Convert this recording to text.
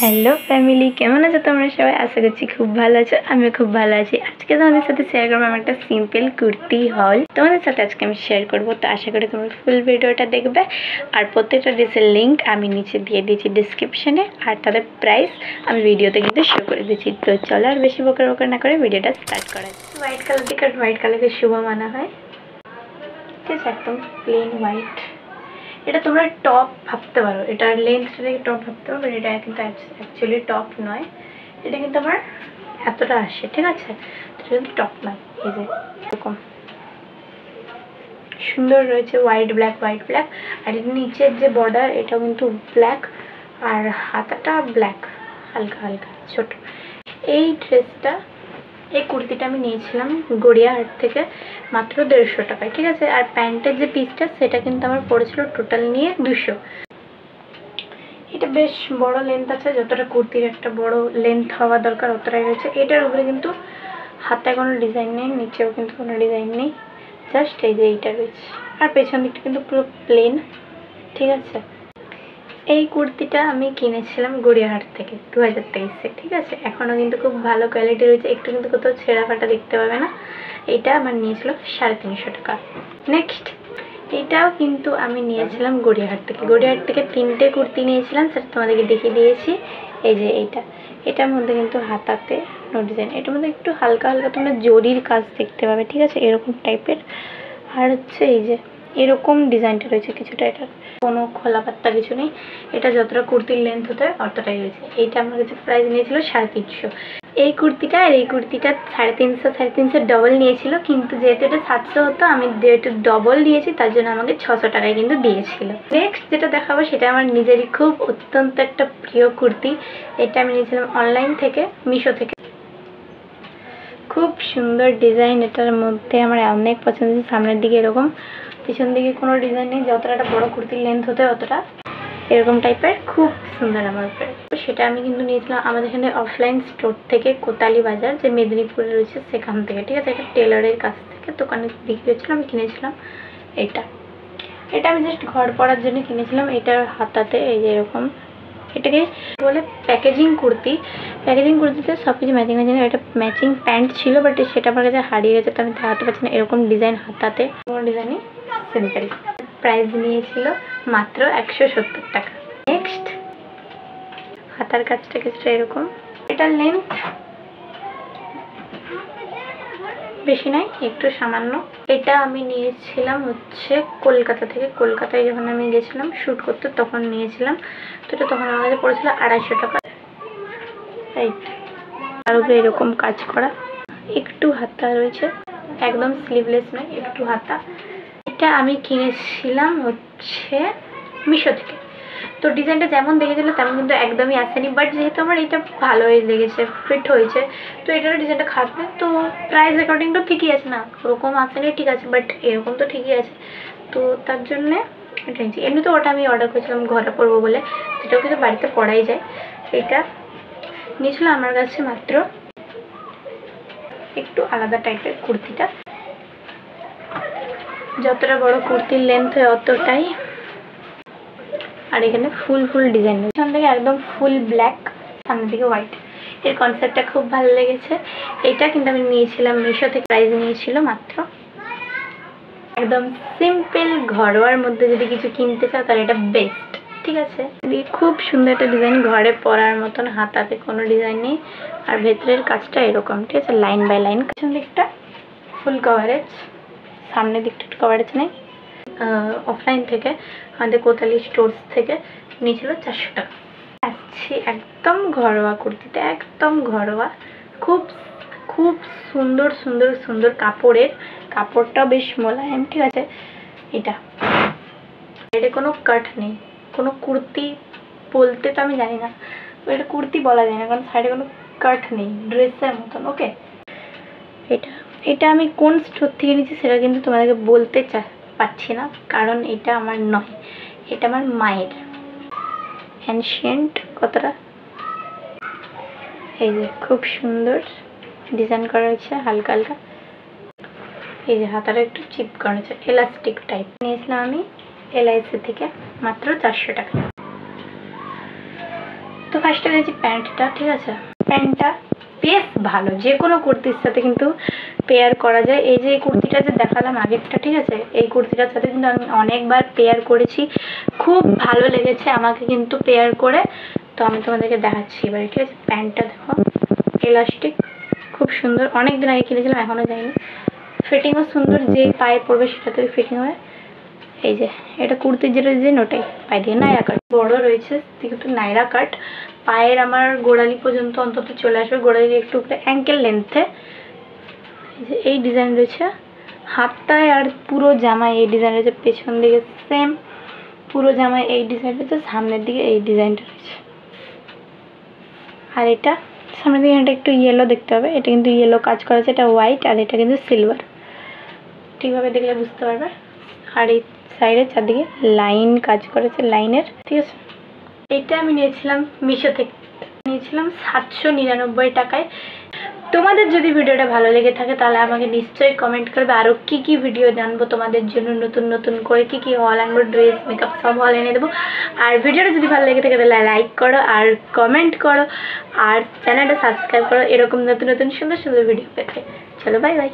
Hello family, কেমন আছো তোমরা সবাই? আশা করছি খুব ভালো আছো। আমিও খুব ভালো আছি। আজকে তোমাদের সাথে শেয়ার করবো আমার একটা সিম্পল কুর্তি হল। তোমাদের সাথে আজকে আমি শেয়ার করবো, তো আশা করি তোমরা ফুল ভিডিওটা দেখবে। আর প্রত্যেকটা ড্রেসের লিঙ্ক আমি নিচে দিয়ে দিয়েছি ডিসক্রিপশনে, আর তাদের প্রাইস আমি ভিডিওতে কিন্তু শো করে দিচ্ছি। তো চলো আর বেশি বকর না করে ভিডিওটা স্টার্ট করা যায়। হোয়াইট কালার থেকে হোয়াইট কালারকে শুভ মানা হয়, ঠিক আছে? একদম প্লেন হোয়াইট। এটা তোমরা টপ ভাবতে পারো, এটার লেন্থটা থেকে টপ ভাবতে পারো, বাট এটা কিন্তু অ্যাকচুয়ালি টপ নয়। এটা কিন্তু আমার এতটা আসে, ঠিক আছে? এটা কিন্তু টপ নয়। এই যে এরকম সুন্দর রয়েছে হোয়াইট ব্ল্যাক আর এর নিচের যে বর্ডার এটাও কিন্তু ব্ল্যাক, আর হাতাটা ব্ল্যাক, হালকা হালকা ছোট। এই ড্রেসটা, এই কুর্তিটা আমি নিয়েছিলাম গড়িয়াহাট থেকে মাত্র 150 টাকায়, ঠিক আছে? আর প্যান্টের যে পিসটা সেটা কিন্তু আমার পড়েছিল টোটাল নিয়ে 200। এটা বেশ বড় লেন্থ আছে, যতটা কুর্তির একটা বড় লেন্থ হওয়া দরকার অতটাই রয়েছে। এটার উপরে কিন্তু হাতায় কোনো ডিজাইন নেই, নিচেও কিন্তু কোনো ডিজাইন নেই, জাস্ট এই যে এইটা রয়েছে। আর পেছন দিকটা কিন্তু পুরো প্লেন, ঠিক আছে? এই কুর্তিটা আমি কিনেছিলাম গড়িয়াহাট থেকে 2023-এ, ঠিক আছে? এখনও কিন্তু খুব ভালো কোয়ালিটি রয়েছে, একটু কিন্তু কোথাও ছেঁড়া ফাটা দেখতে পাবে না। এটা আমার নিয়েছিল 350 টাকা। নেক্সট এটাও কিন্তু আমি নিয়েছিলাম গড়িয়াহাট থেকে। গড়িয়াহাট থেকে 3টে কুর্তি নিয়েছিলাম, সেটা তোমাদেরকে দেখিয়ে দিয়েছি। এই যে এটার মধ্যে কিন্তু হাতাতে নো ডিজাইন, এটার মধ্যে একটু হালকা হালকা তোমরা জরির কাজ দেখতে পাবে, ঠিক আছে? এরকম টাইপের। আর হচ্ছে এই যে এরকম ডিজাইনটা রয়েছে কিছুটা, এটা কোনো খোলা পাত্তা কিছু নেই। এটা যতটা কুর্তির লেন্থ হতে হয় অতটাই রয়েছে। এইটা আমার কাছে প্রাইস নিয়েছিল 350। এই কুর্তিটা আর এই কুর্তিটা 350 ডবল নিয়েছিল, কিন্তু যেহেতু এটা 700 হতো, আমি যেহেতু ডবল দিয়েছি তার জন্য আমাকে 600 টাকায় কিন্তু দিয়েছিল। নেক্সট যেটা দেখাবো সেটা আমার নিজেরই খুব অত্যন্ত একটা প্রিয় কুর্তি। এটা আমি নিয়েছিলাম অনলাইন থেকে, মিশো থেকে। খুব সুন্দর ডিজাইন এটার মধ্যে, আমার অনেক পছন্দ হয়েছে। সামনের দিকে এরকম, পিছন দিকে কোনো ডিজাইন নেই, যতটা একটা বড় কুর্তির লেন্থ হতে অতটা এরকম টাইপের, খুব সুন্দর আমার উপরে। সেটা আমি কিন্তু নিয়েছিলাম আমাদের এখানে অফলাইন স্টোর থেকে, কোতালি বাজার যে মেদিনীপুরে রয়েছে সেখান থেকে, ঠিক আছে? এটা টেলারের কাছ থেকে দোকানে বিক্রি হচ্ছিল, আমি কিনেছিলাম এটা আমি জাস্ট ঘর পরার জন্য কিনেছিলাম। এটার হাতাতে এই যে এরকম, এটাকে বলে প্যাকেজিং কুর্তি। প্যাকেজিং কুর্তিতে সব কিছু ম্যাচিং ম্যাচিং। এটা ম্যাচিং প্যান্ট ছিল, বাট সেটা আমার কাছে হারিয়ে গেছে, তো আমি দেখাতে পারছি না। এরকম ডিজাইন হাতাতে, কোনো ডিজাইনই সিম্পল। প্রাইস নিয়েছিল মাত্র 170 টাকা। নেক্সট হাতার কাজটা কিছুটা এরকম, এটার লেন্থ বেশি নয়, একটু সামান্য। এটা আমি নিয়েছিলাম হচ্ছে কলকাতা থেকে। কলকাতায় যখন আমি গেছিলাম শ্যুট করতে তখন নিয়েছিলাম, তো এটা তখন আমার কাছে পড়েছিল 250 টাকা। তার উপরে এরকম কাজ করা, একটু হাতা রয়েছে, একদম স্লিভলেস নয়, একটু হাতা। এটা আমি কিনেছিলাম হচ্ছে মিশো থেকে। তো ডিজাইনটা যেমন দেখেছিল তেমন কিন্তু একদমই আসেনি, বাট যেহেতু আমার এটা ভালোই লেগেছে, ফিট হয়েছে, তো এটার ডিজাইনটা খারাপ নেই। তো প্রাইস অ্যাকর্ডিং তো ঠিকই আছে না, ওরকম আসেনি, ঠিক আছে, বাট এরকম তো ঠিকই আছে। তো তার জন্যে এটা নিয়েছি। এমনি তো ওটা আমি অর্ডার করেছিলাম ঘরে পরবো বলে, সেটাও কিন্তু বাড়িতে পরাই যায়। এটা নিয়েছিল আমার কাছে মাত্র, একটু আলাদা টাইপের কুর্তিটা, যতটা বড় কুর্তির লেন্থ হয় অতটাই। আর এখানে ফুল ডিজাইন, এখান থেকে একদম ফুল ব্ল্যাক, সামনের দিকে হোয়াইট। এর কনসেপ্টটা খুব ভালো লেগেছে। এটা কিন্তু আমি নিয়েছিলাম মিশো থেকে, প্রাইস নিয়েছিল মাত্র। একদম সিম্পল ঘরোয়ার মধ্যে যদি কিছু কিনতে চাও তাহলে এটা বেস্ট, ঠিক আছে? খুব সুন্দর একটা ডিজাইন, ঘরে পরার মতন। হাতাতে কোনো ডিজাইন নেই, আর ভেতরের কাজটা এরকম, ঠিক আছে? Line by line. পিছন দিকটা ফুল কভারেজ, সামনের দিকটা একটু কভারেজ নেই। অফলাইন থেকে, আমাদের কোতালি স্টোর্স থেকে নিয়েছিল 400 টাকা। আসছি একদম ঘরোয়া কুর্তিতে, একদম ঘরোয়া, খুব খুব সুন্দর কাপড়ের, কাপড়টাও বেশ মোলায়েম, ঠিক আছে? এটা কোনো কাট নেই, কোনো কুর্তি বলতে তো আমি জানি না, এটা কুর্তি বলা যায় না, কারণ সাইডে কোনো কাট নেই, ড্রেসের মতন। ওকে, এটা আমি কোন স্টোর থেকে নিয়েছি সেটা কিন্তু তোমাদেরকে বলতে পারছি না, কারণ এটা আমার নয়, এটা আমার মায়ের। অ্যানশিয়েন্ট কতটা, এই যে খুব সুন্দর ডিজাইন করা হয়েছে, হালকা হালকা। এই যে হাতাটা একটু চিপ করা হয়েছে, এলাস্টিক টাইপ। নিয়েছিলাম আমি LIC থেকে মাত্র 400 টাকা। তো ফার্স্টে নিয়েছি প্যান্টটা, ঠিক আছে। প্যান্টটা বেশ ভালো, যে কোনো কুর্তির সাথে কিন্তু পেয়ার করা যায়। এই যে এই কুর্তিটা যে দেখালাম আগেরটা, ঠিক আছে, এই কুর্তিটার সাথে কিন্তু আমি অনেকবার পেয়ার করেছি, খুব ভালো লেগেছে আমাকে কিন্তু পেয়ার করে। তো আমি তোমাদেরকে দেখাচ্ছি এবারে, ঠিক আছে। প্যান্টটা দেখো, এলাস্টিক, খুব সুন্দর। অনেক দিন আগে কিনেছিলাম, এখনও যায়নি। ফিটিংও সুন্দর, যে পায়ে পড়বে সেটাতে ফিটিং হয়। এই যে এটা কুর্তির যেটা ডিজাইন, ওটাই পায়ে দিয়ে নাইরা কাট বড় রয়েছে, কিন্তু নাইরা কাট পায়ের আমার গোড়ালি পর্যন্ত অন্তত চলে আসবে, গোড়ালি একটু উপরে অ্যাঙ্কেল লেন্থে। এই ডিজাইন রয়েছে হাতটায়, আর পুরো জামায় এই ডিজাইন রয়েছে। পেছন দিকে সেম পুরো জামায় এই ডিজাইন রয়েছে, সামনের দিকে এই ডিজাইনটা রয়েছে। আর এটা সামনের দিকে এটা একটু ইয়েলো দেখতে হবে, এটা কিন্তু ইয়েলো কাজ করা আছে, এটা হোয়াইট, আর এটা কিন্তু সিলভার, ঠিকভাবে দেখলে বুঝতে পারবে। আর এই সাইডের চারদিকে লাইন কাজ করেছে, লাইনের, ঠিক আছে। এটা আমি নিয়েছিলাম মিশো থেকে, নিয়েছিলাম 799 টাকায়। তোমাদের যদি ভিডিওটা ভালো লেগে থাকে তাহলে আমাকে নিশ্চয়ই কমেন্ট করবে, আরও কী কী ভিডিও জানবো তোমাদের জন্য, নতুন নতুন করে কী কী হল আনবো, ড্রেস মেকআপ সব হল এনে দেবো। আর ভিডিওটা যদি ভালো লেগে থাকে তাহলে লাইক করো আর কমেন্ট করো, আর চ্যানেলটা সাবস্ক্রাইব করো এরকম নতুন নতুন সুন্দর সুন্দর ভিডিও পেতে। চলো বাই বাই।